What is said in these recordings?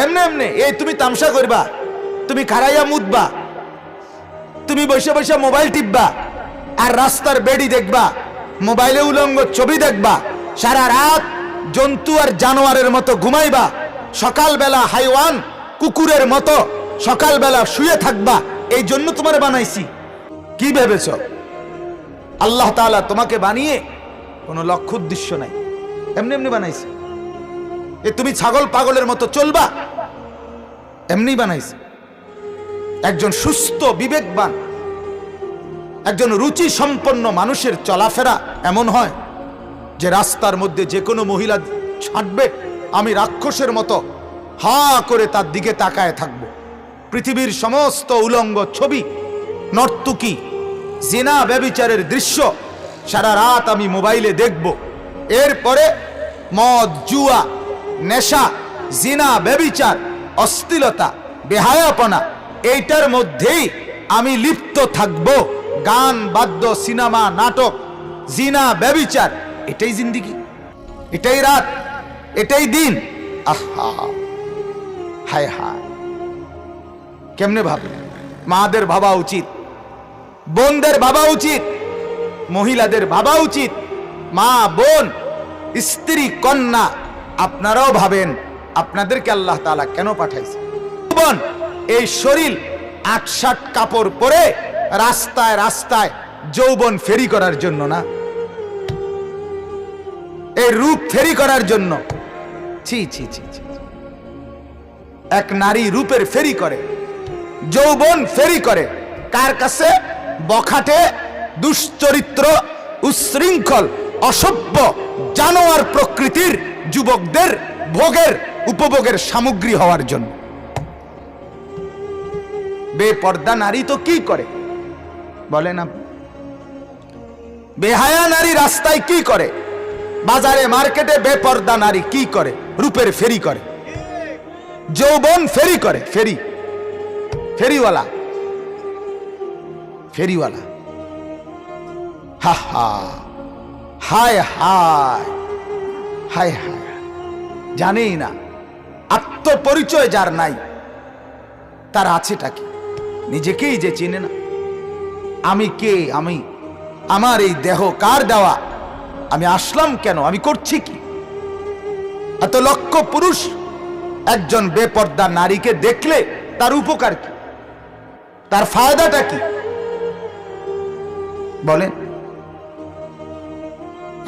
এমনে এমনে এই তুমি তামসা করবা, তুমি খারাইয়া মুতবা, তুমি বসে বসে মোবাইল টিপবা, আর রাস্তার বেড়ি দেখবা, মোবাইলে উলঙ্গ ছবি দেখবা, সারা রাত জন্তু আর জানোয়ারের মতো ঘুমাইবা, সকালবেলা হাইওয়ান কুকুরের মতো সকালবেলা শুয়ে থাকবা। এই জন্য তোমার বানাইছি। কি ভেবেছ? আল্লাহ তাআলা তোমাকে বানিয়ে কোনো লক্ষ্য উদ্দেশ্য নাই, এমনি এমনি বানাইছে। এ তুমি ছাগল পাগলের মতো চলবা, এমনি বানাইছে। একজন সুস্থ বিবেকবান, একজন রুচি সম্পন্ন মানুষের চলাফেরা এমন হয় যে রাস্তার মধ্যে যে কোনো মহিলা ছাড়বে, আমি রাক্ষসের মতো হা করে তার দিকে তাকায় থাকব। পৃথিবীর সমস্ত উলঙ্গ ছবি, নর্তকী, জিনা ব্যভিচারের দৃশ্য সারা রাত আমি মোবাইলে দেখব। এরপরে মদ, জুয়া, নেশা, জিনা, ব্যভিচার, অশ্লীলতা, বেহায়াপনা, এইটার মধ্যেই আমি লিপ্ত থাকব। গান, বাদ্য, সিনেমা, নাটক, জিনা, ব্যভিচার, এটাই জিন্দেগি, এটাই রাত, এটাই দিন। আহা, হায় হায়, কেমনে ভাবলেন? মাদের ভাবা উচিত, বোনদের ভাবা উচিত, মহিলাদের ভাবা উচিত। মা, বোন, স্ত্রী, কন্যা, আপনারাও ভাবেন আপনাদেরকে আল্লাহ তাআলা কেন পাঠাইছে। বোন, এই শরীর ৮-৬০ কাপড় পরে রাস্তায় রাস্তায় যৌবন ফেরি করার জন্য না, এই রূপ ফেরি করার জন্য। ছি ছি ছি ছি। এক নারী রূপের ফেরি করে, যৌবন ফেরি করে কার কাছে? বখাটে, দুশ্চরিত্র, উচ্ছৃঙ্খল, অসভ্য, জানোয়ার প্রকৃতির যুবকদের ভোগের উপভোগের সামগ্রী হওয়ার জন্য। বেপর্দা নারী তো কি করে বলেন আপনি? বেহায়া নারী রাস্তায় কি করে? বাজারে মার্কেটে বেপর্দা নারী কি করে? রূপের ফেরি করে, যৌবন ফেরি করে। ফেরি, ফেরিওয়ালা, ফেরিওয়ালা। হা হা, হায় হায়, হায় হায়। জানেই না, আত্মপরিচয় যার নাই তার আছেটা কি? নিজেকেই যে চিনে না। আমি কে? আমি, আমার এই দেহ কার দেওয়া? আমি আসলাম কেন? আমি করছি কি? এত লক্ষ পুরুষ একজন বেপর্দা নারীকে দেখলে তার উপকার কি? তার ফায়দাটা কি বলেন?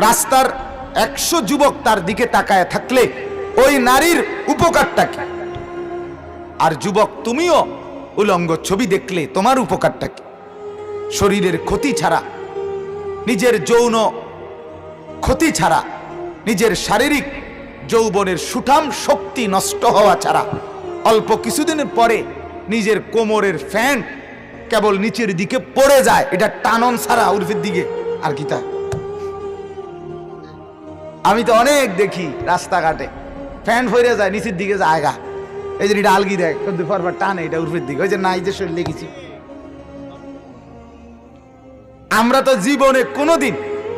রাস্তার ১০০ যুবক তার দিকে তাকায় থাকলে ওই নারীর উপকারটা কি? আর যুবক, তুমিও উলঙ্গ ছবি দেখলে তোমার উপকারটা কি? শরীরের ক্ষতি ছাড়া, নিজের যৌন ক্ষতি ছাড়া, নিজের শারীরিক যৌবনের সুঠাম শক্তি নষ্ট হওয়া ছাড়া অল্প কিছুদিনের পরে নিজের কোমরের ফ্যান কেবল নিচের দিকে পড়ে যায়, এটা টানন ছাড়া উর্ফের দিকে আর কি তা? আমি তো অনেক দেখি রাস্তাঘাটে ফ্যান ফইরে যায়, নিচের দিকে জায়গা, এই যে এটা আলগি দেয়, কিন্তু পরবার টানে এটা উর্ফের দিকে, ওই যে না, এই যে শরীর লেগেছি। আমরা তো জীবনে কোনোদিন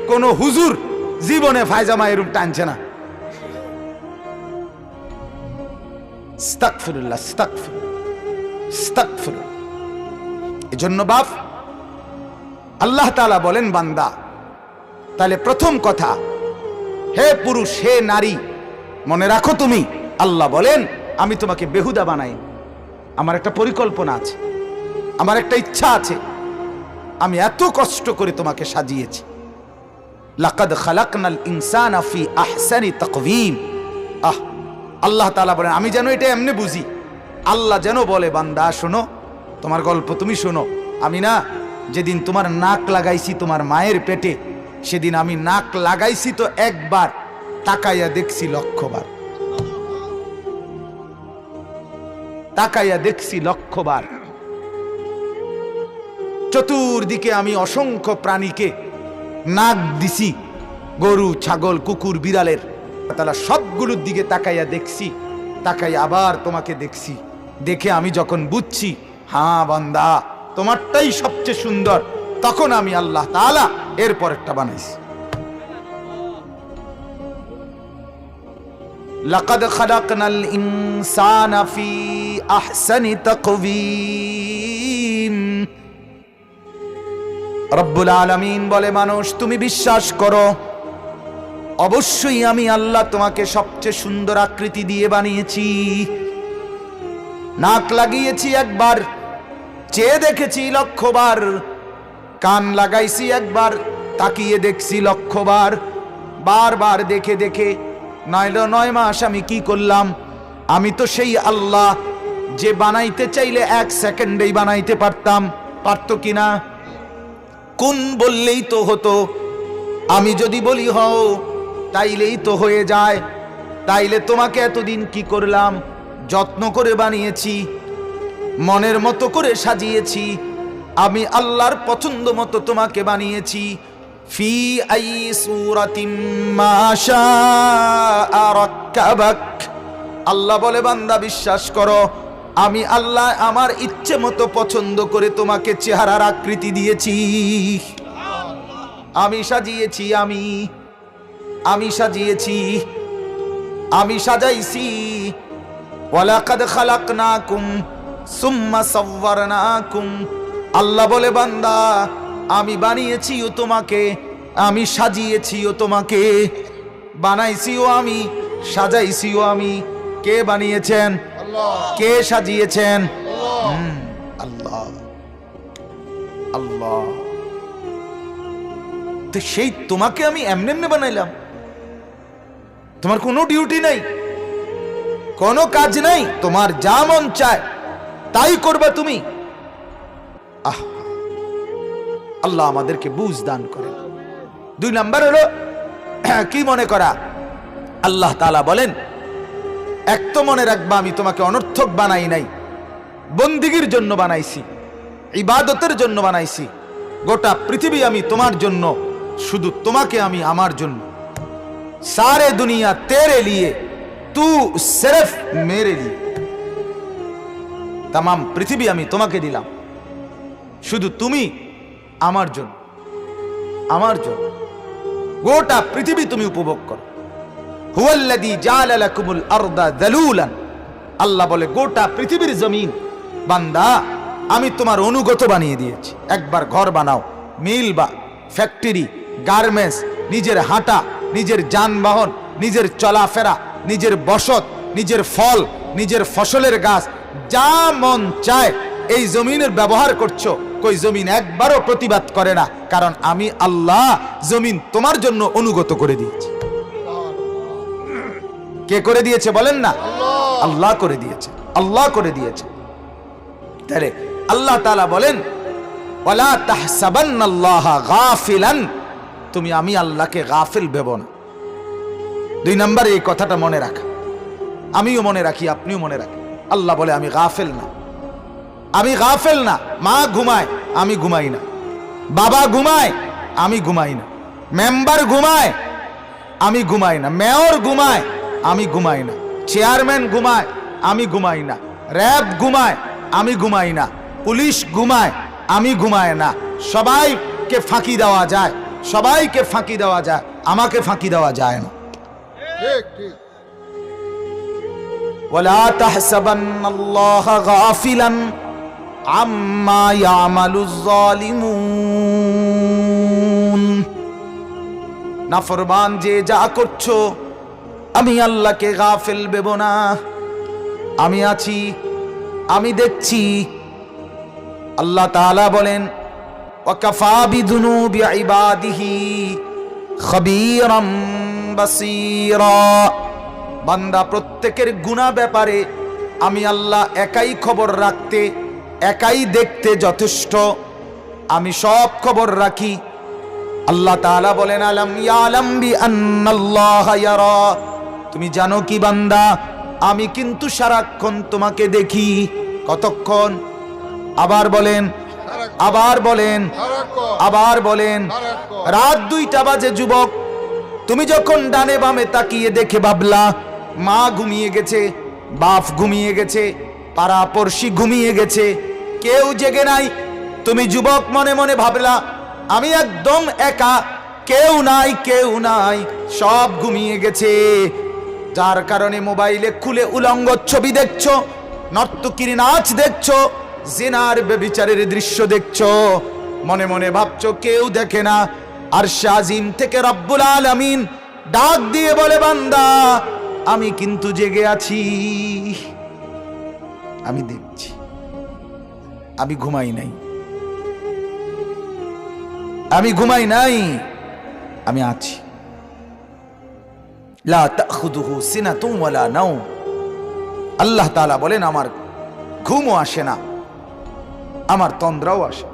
কোন হুজুর জীবনে ফায়জামা এরূপ টানছে না। আস্তাগফিরুল্লাহ, আস্তাগফিরুল্লাহ, আস্তাগফিরুল্লাহ। এজন্য বাপ, আল্লাহ তাআলা বলেন, বান্দা, তাহলে প্রথম কথা, হে পুরুষ, হে নারী, মনে রাখো তুমি, আল্লাহ বলেন আমি তোমাকে বেহুদা বানাই। আমার একটা পরিকল্পনা আছে, আমার একটা ইচ্ছা আছে, আমি এত কষ্ট করে তোমাকে সাজিয়েছি। লাকাদ খালাকনাল ইনসানা ফি আহসানি তাকওয়িম। আল্লাহ তাআলা বলেন, আমি যেন এটা এমনি বুঝি, আল্লাহ যেন বলে, বান্দা শোনো, তোমার গল্প তুমি শোনো। আমি না যেদিন তোমার নাক লাগাইছি তোমার মায়ের পেটে, সেদিন আমি নাক লাগাইছি তো একবার, তাকাইয়া দেখছি ১০০ বার, তাকাইয়া দেখছি ১০০ বার। চতুর্দিকে আমি অসংখ্য প্রাণীকে নাক দিছি, গরু, ছাগল, কুকুর, বিড়ালের, তাহলে সবগুলোর দিকে তাকাইয়া দেখছি, তাকাইয়া আবার তোমাকে দেখছি। দেখে আমি যখন বুঝছি, হ্যাঁ বান্দা তোমারটাই সবচেয়ে সুন্দর, তখন আমি আল্লাহ তাআলা এরপর একটা বানাইছি। লাকাদ খালাকনাল ইনসানা ফি আহসানি তাকওয়িম। রব্বুল আলামিন বলে, মানুষ তুমি বিশ্বাস করো, অবশ্যই আমি আল্লাহ তোমাকে সবচেয়ে সুন্দর আকৃতি দিয়ে বানিয়েছি। নাক লাগিয়েছি একবার, চেয়ে দেখেছি লক্ষবার, কান লাগাইছি একবার, তাকিয়ে দেখছি লক্ষবার, বারবার দেখে দেখে 9 মাস আমি কি করলাম? আমি তো সেই আল্লাহ যে বানাইতে চাইলে 1 সেকেন্ডেই বানাইতে পারতাম। পারতো কিনা? কোন বললেই তো হতো, আমি যদি বলি হও তাইলেই তো হয়ে যায়। তাইলে তোমাকে এতদিন কি করলাম? যত্ন করে বানিয়েছি, মনের মতো করে সাজিয়েছি, আমি আল্লাহর পছন্দ মতো তোমাকে বানিয়েছি। ফি আই সূরাতিম মা শাআ রাক্কাবাক। আল্লাহ বলে, বান্দা বিশ্বাস করো, আমি আল্লাহ আমার ইচ্ছে মতো পছন্দ করে তোমাকে চেহারার আকৃতি দিয়েছি। আমি সাজিয়েছি, আমি সাজিয়েছি, আমি সাজাইছি। ওয়ালাকাদ খালাকনাকুম সুম্মা সাওয়ারনাকুম। আল্লাহ বলে, বান্দা আমি বানিয়েছিও তোমাকে, আমি সাজিয়েছিও তোমাকে, বানাইছিও আমি, সাজাইছিও আমি। কে বানিয়েছেন? কে সাজিয়েছেন? আল্লাহ। আল্লাহ। তো সেই তোমাকে আমি এমনি এমনি বানাইলাম। তোমার কোনো ডিউটি নাই, কোনো কাজ নাই, তোমার যা মন চায় তাই করবা তুমি। আহ, আল্লাহ আমাদেরকে বুঝ দান করেন। 2 নাম্বার হলো কি মনে করা? আল্লাহ তাআলা বলেন, এক তো মনে রাখবা আমি তোমাকে অনর্থক বানাই নাই, বন্দিগির জন্য বানাইছি, ইবাদতের জন্য বানাইছি। গোটা পৃথিবী আমি তোমার জন্য, শুধু তোমাকে আমি আমার জন্য। सारे दुनिया तेरे लिए, तू सिर्फ मेरे लिए। तमाम पृथ्वी আমি তোমাকে দিলাম, শুধু তুমি আমার জন্য, আমার জন্য। গোটা পৃথিবী তুমি উপভোগ করো। হুয়াল্লাযী জাআলা লাকুমুল আরদা যালুলান। আল্লাহ বলে, গোটা পৃথিবীর জমিন বান্দা আমি তোমার অনুগত বানিয়ে দিয়েছি। একবার ঘর বানাও, মিল বা ফ্যাক্টরি, গার্মেন্টস, নিজের হাঁটা, নিজের যানবাহন, নিজের চলাফেরা, নিজের বসত, নিজের ফল, নিজের ফসলের গাছ, যা মন চায় এই জমিনের ব্যবহার করছো। কই জমিন একবারও প্রতিবাদ করে না, কারণ আমি আল্লাহ জমিন তোমার জন্য অনুগত করে দিয়েছি। কে করে দিয়েছে বলেন না? আল্লাহ করে দিয়েছে, আল্লাহ করে দিয়েছে। তাহলে আল্লাহ তাআলা বলেন, ওয়ালা তাহসাবান্নাল্লাহা গাফিলান। তুমি আমি আল্লাহকে গাফিল ভেবো না। 2 নম্বরে এই কথাটা মনে রাখা, আমিও মনে রাখি, আপনিও মনে রাখি। আল্লাহ বলে, আমি গাফিল না, আমি গাফিল না। মা ঘুমায়, আমি ঘুমাই না। বাবা ঘুমায়, আমি ঘুমাই না। মেম্বার ঘুমায়, আমি ঘুমাই না। মেয়র ঘুমায়, আমি ঘুমাই না। চেয়ারম্যান ঘুমায়, আমি ঘুমাই না। র্যাব ঘুমায়, আমি ঘুমাই না। পুলিশ ঘুমায়, আমি ঘুমাই না। সবাইকে ফাঁকি দেওয়া যায়, সবাইকে ফাঁকি দেওয়া যায়, আমাকে ফাঁকি দেওয়া যায় না। ঠিক ঠিক। ওয়ালা তাহসাবান্নাল্লাহা গাফিলান আম্মা ইয়ামালুজ জালিমুন। নাফরমান যে যা করছো, আমি আল্লাহকে গাফিল ভেবো না। আমি আছি, আমি দেখছি। আল্লাহ তাআলা বলেন, ওয়াকাফা বিযুনুবি ইবাদিহি খবীরাম বাসীরা। বান্দা প্রত্যেকের গুনাহ ব্যাপারে আমি আল্লাহ একাই খবর রাখতে, একাই দেখতে যথেষ্ট। আমি সব খবর রাখি। আল্লাহ তাআলা বলেন, আলাম ইয়ালাম বিআন্নাল্লাহা ইয়ারা। তুমি জানো কি বান্দা, আমি কিন্তু সারাক্ষণ তোমাকে দেখি। কতক্ষণ? আবার বলেন, আবার বলেন, আবার বলেন। রাত 2টা বাজে যুবক, তুমি যখন ডানে বামে তাকিয়ে দেখে ভাবলা মা ঘুমিয়ে গেছে, বাপ ঘুমিয়ে গেছে, পাড়া পড়শি ঘুমিয়ে গেছে, কেউ জেগে নাই। তুমি যুবক মনে মনে ভাবলা আমি একদম একা, কেউ নাই, কেউ নাই, সব ঘুমিয়ে গেছে। যার কারণে মোবাইলে খুলে উলঙ্গ ছবি দেখছো, নর্তকীর নাচ দেখছো, জিনার ব্যভিচারের দৃশ্য দেখছো, মনে মনে ভাবছো কেউ দেখে না। আর শাজিম থেকে রব্বুল আলামিন ডাক দিয়ে বলে, বান্দা আমি কিন্তু জেগে আছি, আমি দেখছি, আমি ঘুমাই নাই, আমি ঘুমাই নাই, আমি আছি। লা তাখুযুহু সিনাতুন ওয়ালা নাওম। আল্লাহ তাআলা বলেন আমার ঘুমও আসে না, আমার তন্দ্রাও আসে।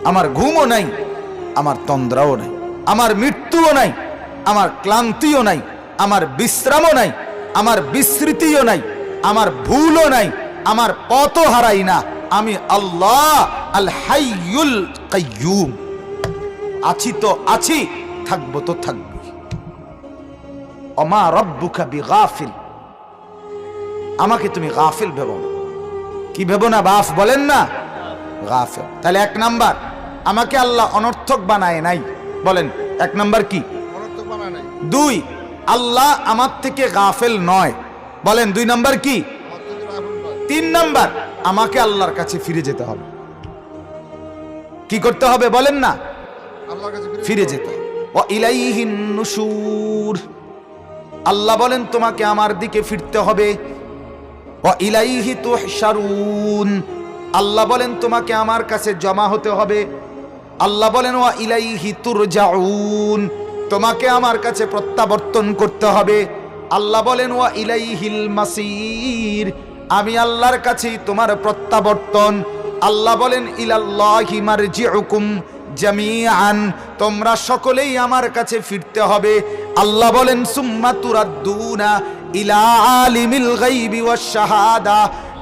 আমার ঘুমও নাই, আমার তন্দ্রাও নাই, আমার মৃত্যুও নাই, আমার ক্লান্তিও নাই, আমার বিশ্রামও নাই, আমার বিস্মৃতিও নাই, আমার ভুলও নাই, আমার পথও হারাই না। আমি আল্লাহ আল হাইয়ুল কাইয়ুম, আছি তো আছি, থাকবো তো থাকবো। ওমা রব্বুকা বিগাফিল, আমাকে তুমি গাফিল ভেবো না। কি ভেবো না বাপ বলেন না? গাফিল। তাহলে এক নাম্বার, আমাকে আল্লাহ অনর্থক বানায় নাই। বলেন এক নাম্বার কি? অনর্থক বানায় নাই। দুই, আল্লাহ আমার থেকে গাফিল নয়। বলেন দুই নাম্বার কি? তিন নাম্বার, আমাকে আল্লাহর কাছে ফিরে যেতে হবে। কি করতে হবে বলেন না? আল্লাহর কাছে ফিরে যেতে হবে। ওয়া ইলাইহিন নুশুর, আল্লাহ বলেন তোমাকে আমার দিকে ফিরতে হবে। ওয়া ইলাইহি তুহশারুন, আল্লাহ বলেন তোমাকে আমার কাছে জমা হতে হবে। আল্লাহ বলেন ওয়া ইলাইহি তুরজাউন, তোমাকে আমার কাছে প্রত্যাবর্তন করতে হবে। আল্লাহ বলেন ওয়া ইলাইহিল মাসির, আমি আল্লাহর কাছেই তোমার প্রত্যাবর্তন। আল্লাহ বলেন ইলাল্লাহি মারজিউকুম জামিআন, তোমরা সকলেই আমার কাছে ফিরতে হবে। আল্লাহ বলেন সুম্মা তুরাদ্দুনা ইলা আলিমিল গায়বি ওয়াশ শাহাদা,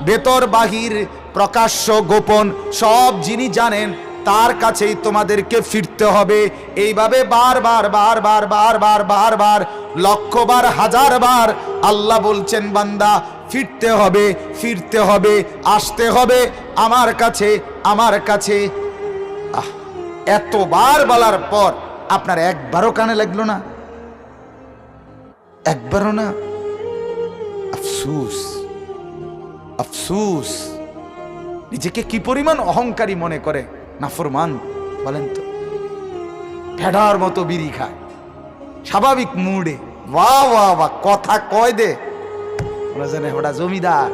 ভেতর বাহির প্রকাশ্য গোপন সব যিনি জানেন তার কাছেই তোমাদেরকে ফিরতে হবে। এইভাবে বারবার বারবার বারবার বারবার লক্ষবার হাজারবার আল্লাহ বলছেন বান্দা ফিরতে হবে, ফিরতে হবে, আসতে হবে আমার কাছে, আমার কাছে। এতবার বলার পর আপনার একবারও কানে লাগলো না? একবারও না? আফসোস, আফসোস। নিজেকে কি পরিমাণ অহংকারী মনে করে নাফরমান বলেন তো। ভেড়ার মতো বিড়ি খায় স্বাভাবিক মুডে, বাহ বাহ বাহ, কথা কয় দে জানে ওটা জমিদার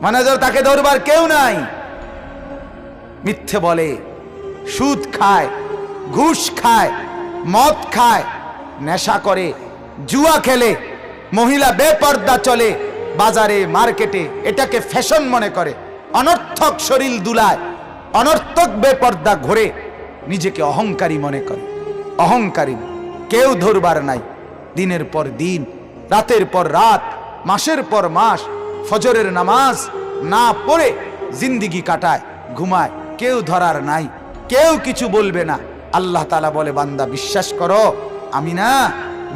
মানে তাকে ধরবার কেউ নাই। মিথ্যে বলে, সুদ খায়, ঘুষ খায়, মদ খায়, নেশা করে, জুয়া খেলে, মহিলা বেপর্দা চলে বাজারে মার্কেটে, এটাকে ফ্যাশন মনে করে, অনর্থক শরীর দুলায়, অনর্থক বেপর্দা ঘোরে, নিজেকে অহংকারী মনে করে। অহংকারী কেউ ধরবার নাই। দিনের পর দিন, রাতের পর রাত, মাসের পর মাস ফজরের নামাজ না পড়ে জিন্দিগি কাটায়, ঘুমায়, কেউ ধরার নাই, কেউ কিছু বলবে না। আল্লাহ তাআলা বলে বান্দা বিশ্বাস করো আমি না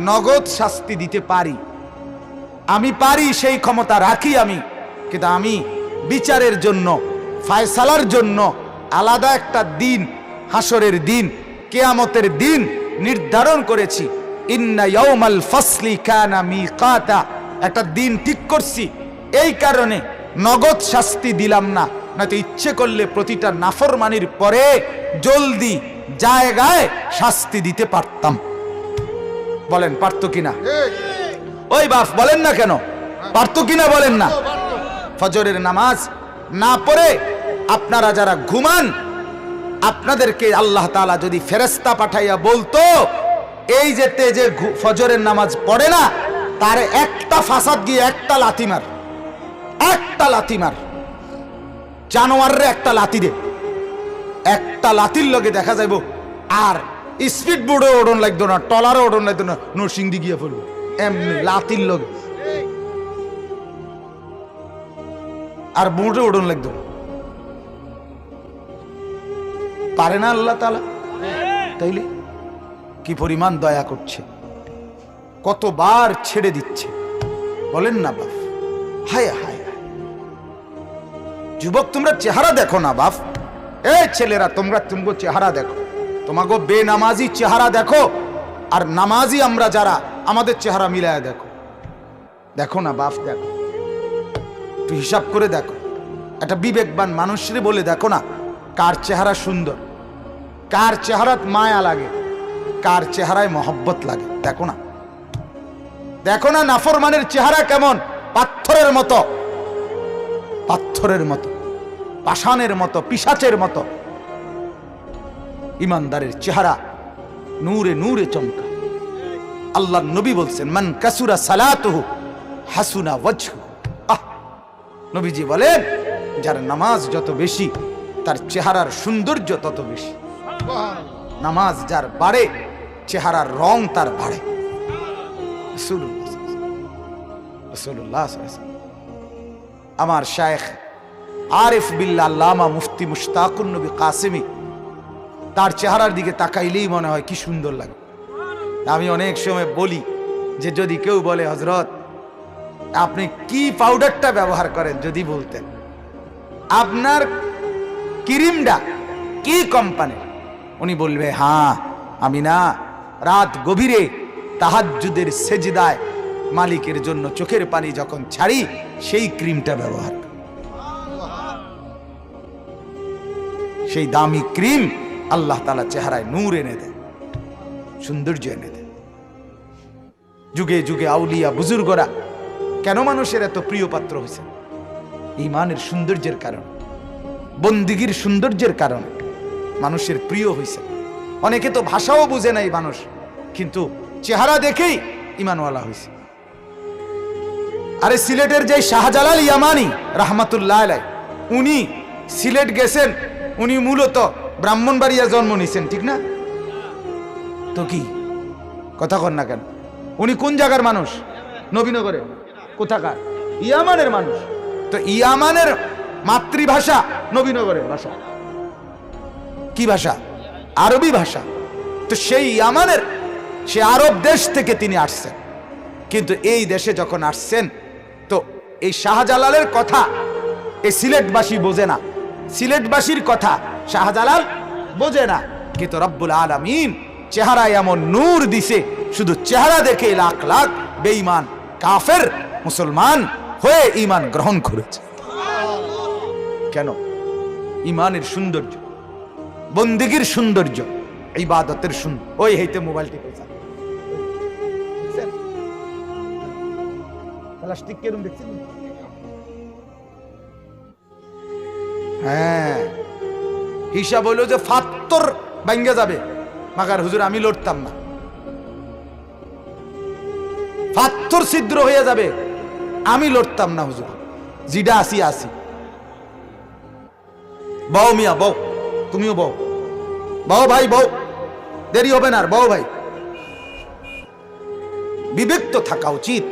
নগদ শাস্তি দিতে পারি, আমি পারি, সেই ক্ষমতা রাখি আমি, কিন্তু আমি বিচারের জন্য, ফায়সালার জন্য আলাদা একটা দিন, হাসরের দিন, কিয়ামতের দিন নির্ধারণ করেছি। ইন্না ইয়াউমাল ফাসলি কানা মিকাতা, একটা দিন ঠিক করছি, এই কারণে নগদ শাস্তি দিলাম না, নয়তো ইচ্ছে করলে প্রতিটা নাফরমানির পরে জলদি জায়গায় শাস্তি দিতে পারতাম। বলেন পারতো কিনা? ওই বাপ বলেন না কেন, পারতো কিনা বলেন না? ফজরের নামাজ না পড়ে আপনারা যারা ঘুমান, আপনাদেরকে আল্লাহ তাআলা যদি ফেরেশতা পাঠাইয়া বলতো এই যেতে যে ফজরের নামাজ পড়ে না তার একটা ফাসাদ গিয়ে একটা লাথি মার, একটা লাথি মার, জানোয়াররে একটা লাথি দে, একটা লাথির লগে দেখা যাইব আর স্পিড বোর্ডে ওড়ন লাগতো না, টলারে ওড়ন লাগতো না, নরসিংদী গিয়ে পড়বো এমনি লাথির লগে, আর বোর্ডে ওড়ন লাগতো না। পারে না আল্লাহ তাআলা? তাইলে কি পরিমাণ দয়া করছে, কতবার ছেড়ে দিচ্ছে বলেন না বাপ। হায় হায় যুবক, তোমরা চেহারা দেখো না বাপ। এই ছেলেরা তোমরা চেহারা দেখো, তোমাকে বেনামাজি চেহারা দেখো, আর নামাজি আমরা যারা আমাদের চেহারা মিলায় দেখো, দেখো না বাপ, দেখো একটু হিসাব করে দেখো। একটা বিবেকবান মানুষরে বলে দেখো না, কার চেহারা সুন্দর, কার চেহারাত মায়া লাগে, কার চেহারায় মহব্বত লাগে। দেখো না, দেখো না নাফরমানের চেহারা কেমন, পাথরের মতো, পাথরের মতো, পাষাণের মতো, পিশাচের মতো। ইমানদারের চেহারা নূরে নূরে চমকা। আল্লাহ নবী বলছেন, মান কাসুরা সালাতুহু হাসুনা ওয়াজহু। নবীজি বলেন, যার নামাজ যত বেশি তার চেহারার সৌন্দর্য তত বেশি। নামাজ যার বাড়ে চেহারার রং তার বাড়ে। রাসূলুল্লাহ আমার শায়েখ আরিফ বিল্লাহ আল্লামা মুফতি মুশতাকুন নবী কাসেমি, তার চেহারার দিকে তাকাইলেই মনে হয় কি সুন্দর লাগে। আমি অনেক সময় বলি যে যদি কেউ বলে হযরত আপনি কি পাউডারটা ব্যবহার করেন, যদি বলতেন আপনার ক্রিমটা কি কোম্পানি, উনি বলবে হ্যাঁ আমি না রাত গভীরে তাহাজ্জুদের সেজদায় মালিকের জন্য চোখের পানি যখন ছাড়ি সেই ক্রিমটা ব্যবহার করি। সেই দামি ক্রিম আল্লাহ তাআলা চেহারায় নূর এনে দেয়, সৌন্দর্য এনে দেয়। যুগে যুগে আউলিয়া বুজুর্গরা কেন মানুষের এত প্রিয় পাত্র হয়েছে? ঈমানের সৌন্দর্যের কারণে, বন্দিগির সৌন্দর্যের কারণে মানুষের প্রিয় হয়েছে। অনেকে তো ভাষাও বুঝে নাই মানুষ, কিন্তু চেহারা দেখেই ঈমানওয়ালা হয়েছে। আরে সিলেটের যে শাহজালাল ইয়ামানি রাহমাতুল্লাহ আলাইহি, উনি সিলেট গেছেন, উনি মূলত ব্রাহ্মণবাড়িয়া জন্ম নিয়েছেন, ঠিক না? তো কি কথা কন না কেন? উনি কোন জায়গার মানুষ? নবীনগরের। কোথাকার? ইয়ামানের মানুষ। তো ইয়ামানের মাতৃভাষা নবীনগরের ভাষা। কি ভাষা? আরবি ভাষা। তো সেই ইয়ামানের, সে আরব দেশ থেকে তিনি আসছেন, কিন্তু এই দেশে যখন আসছেন তো এই শাহজালালের কথা এই সিলেটবাসী বোঝে না, সিলেটবাসীর কথা শাহজালাল বোঝে না, কিন্তু রব্বুল আলামিন চেহারায় এমন নূর দিছে, শুধু চেহারা দেখে লাখ লাখ বেঈমান কাফের মুসলমান হয়ে ঈমান গ্রহণ করেছে। কেন? ঈমানের সৌন্দর্য, বন্দেগীর সৌন্দর্য, ইবাদতের সৌন্দর্য। ওই হইতে মোবাইল টিপে প্লাস্টিক কেরম দেখছেন? হ্যাঁ, হিসাব হইল যে ফাত্তর ভাঙ্গে যাবে, মাগার হুজুর আমি লড়তাম না, ফাত্তর ছিদ্র হয়ে যাবে, আমি লড়তাম না হুজুর, জিডা আসি আসি। বউ মিয়া বউ, তুমিও বউ, বউ ভাই বউ, দেরি হবে না আর, বউ ভাই। বিবেক তো থাকা উচিত।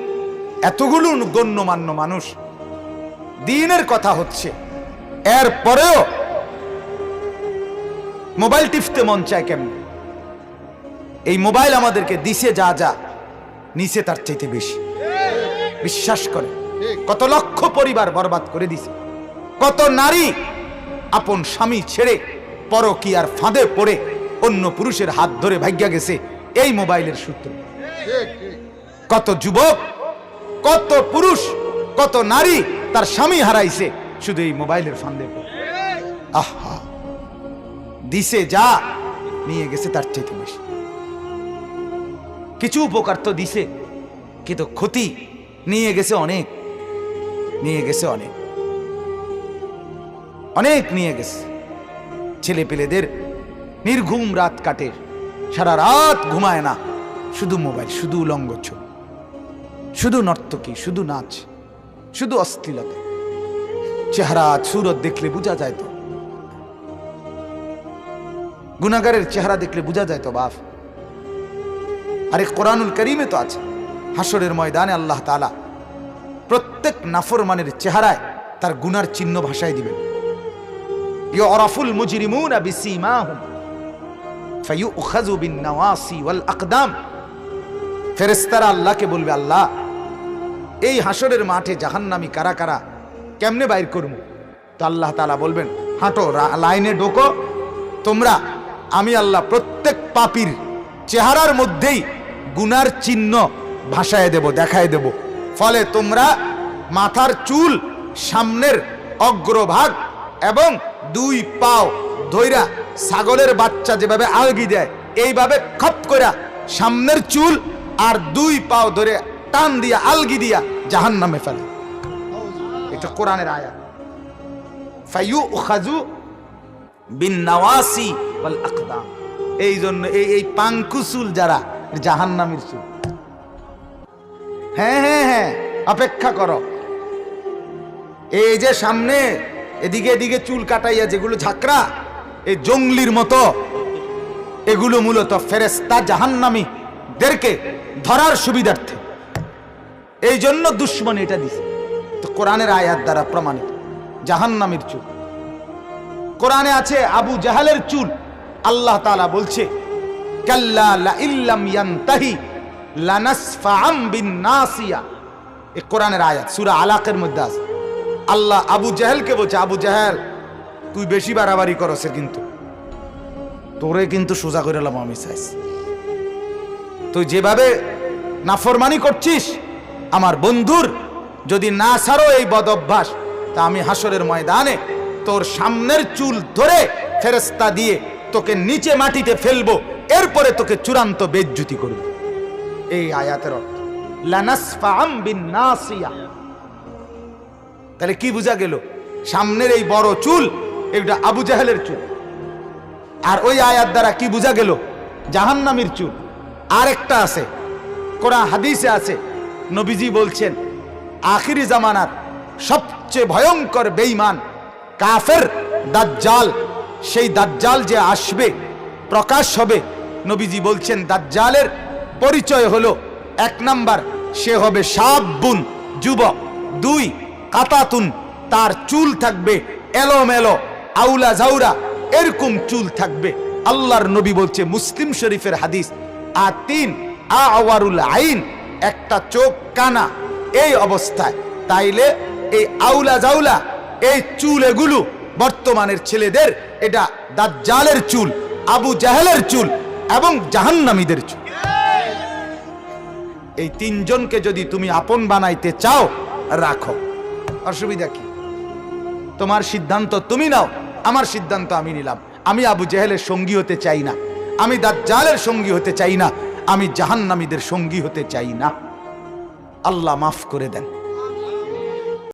এতগুলো গণ্যমান্য মানুষ, দ্বীনের কথা হচ্ছে, এরপরেও মোবাইল টিপতে মন চায় কেমন? এই মোবাইল আমাদেরকে দিছে যা যা, নিচে তার চাইতে বেশি। বিশ্বাস করে কত লক্ষ পরিবার বরবাদ করে দিছে, কত নারী আপন স্বামী ছেড়ে পরকীয়ার ফাঁদে পড়ে অন্য পুরুষের হাত ধরে ভাগ্যা গেছে এই মোবাইলের সূত্রে। কত যুবক, কত পুরুষ, কত নারী তার স্বামী হারাইছে শুধু এই মোবাইলের ফাঁদে পড়ে। আহা, দিছে যা, নিয়ে গেছে তার চাইতে বেশি। কিছু উপকার তো দিছে, কিন্তু ক্ষতি নিয়ে গেছে অনেক, নিয়ে গেছে অনেক, অনেক নিয়ে গেছে। ছেলে পেলেদের নির্ঘুম রাত কাটে, সারা রাত ঘুমায় না, শুধু মোবাইল, শুধু উলঙ্গ ছবি, শুধু নর্তকী, শুধু নাচ, শুধু অশ্লীলতা। চেহারা সুরত দেখলে বোঝা যায় তো, গুনাহগারের চেহারা দেখলে বোঝা যায় তো বাপ। আরে কোরআনুল কারীমে তো আছে, হাসরের ময়দানে আল্লাহ তাআলা প্রত্যেক নাফরমানের চেহারায় তার গুনার চিহ্ন ভাষায় দিবেন। ইউরাফুল মুজরিমুনা বিসীমাহুম ফায়ুখাযু বিন-নওয়াসি ওয়াল আকদাম। ফেরেশতারা আল্লাহকে বলবে, আল্লাহ এই হাসরের মাঠে জাহান্নামী কারা কারা কেমনে বাইর করব? তো আল্লাহ তাআলা বলবেন, হাঁটো, লাইনে ঢোকো তোমরা। আমি আল্লাহ প্রত্যেক পাপীর চেহারার মধ্যেই গুনার চিহ্ন ভাসায় দেব, দেখায় দেব। ফলে তোমরা মাথার চুল, সামনের অগ্রভাগ এবং 2 পাও ধইরা ছাগলের বাচ্চা যেভাবে আলগি দেয় এইভাবে খপ কইরা সামনের চুল আর 2 পাও ধরে টান দিয়া আলগি দিয়া জাহান্নামে ফেলে। এটা কোরআনের আয়াত। ফায়ুখাযু বিন-নাওয়াসি ওয়াল আকদাম। এই জন্য এই পাঙ্কু চুল যারা জাহান্নামের চুল। হ্যাঁ হ্যাঁ হ্যাঁ, অপেক্ষা করো। এই যে সামনে এদিকে এদিকে চুল কাটাইয়া যেগুলো ঝাঁকড়া, এই জঙ্গলির মতো, এগুলো মূলত ফেরেশতা জাহান্নামীদেরকে ধরার সুবিধার্থে। এই জন্য দুশ্মন এটা দিছে। তো কোরআনের আয়াত দ্বারা প্রমাণিত জাহান্নামীর চুল। কোরআনে আছে আবু জাহালের চুল। আল্লাহ তাআলা বলছে কাল্লা লা ইল্লাম ইয়ানতাহি লানাসফাআম বিন-নাসিয়া। এই কোরআনের আয়াত সূরা আলাকের মধ্যে আছে। আল্লাহ আবু জাহেলকে বলছে, আবু জাহেল তুই বেশি বাড়াবাড়ি করছ, কিন্তু তোরে কিন্তু সোজা করে এলাম আমি চাইছি। তুই যেভাবে নাফরমানি করছিস আমার বন্ধুর, যদি না ছাড়ো এই বদ অভ্যাস, তা আমি হাসরের ময়দানে তোর সামনের চুল ধরে ফেরেশতা দিয়ে তোকে নিচে মাটিতে ফেলবো, এরপরে তোকে চূড়ান্ত বেইজ্জতি করব। এই আয়াতের অর্থ লানাসফাআম বিন-নাসিয়া। তাহলে কি বোঝা গেল? সামনের এই বড় চুল এটা আবু জাহেলের চুল। আর ওই আয়াত দ্বারা কি বোঝা গেল? জাহান্নামীর চুল। আরেকটা আছে, কোরআন হাদিসে আছে, নবীজি বলছেন আখিরি জামানার সবচেয়ে ভয়ঙ্কর বেঈমান কাফের দাজ্জাল, সেই দাজ্জাল যে আসবে, প্রকাশ হবে, নবীজি বলছেন দাজ্জালের পরিচয় হলো 1 নাম্বার সে হবে শাবুন, যুবক। 2 কাতাতুন, তার চুল থাকবে এলোমেলো, আউলা জাউরা, এরকম চুল থাকবে। আল্লাহর নবী বলছে, মুসলিম শরীফের হাদিস। আর 3 আওয়ারুল আইন, একটা চোখ কানা এই অবস্থায়। তাইলে এই আউলা জাউলা এই চুল, এগুলো বর্তমানের ছেলেদের, এটা দাজ্জালের চুল, আবু জাহেলের চুল এবং জাহান্নামীদের চুল। এই 3 জনকে যদি তুমি আপন বানাইতে চাও, রাখো, অসুবিধা কি? তোমার সিদ্ধান্ত তুমি নাও, আমার সিদ্ধান্ত আমি নিলাম। আমি আবু জাহেলের সঙ্গী হতে চাই না, আমি দাজ্জালের সঙ্গী হতে চাই না, আমি জাহান্নামীদের সঙ্গী হতে চাই না। আল্লাহ মাফ করে দেন।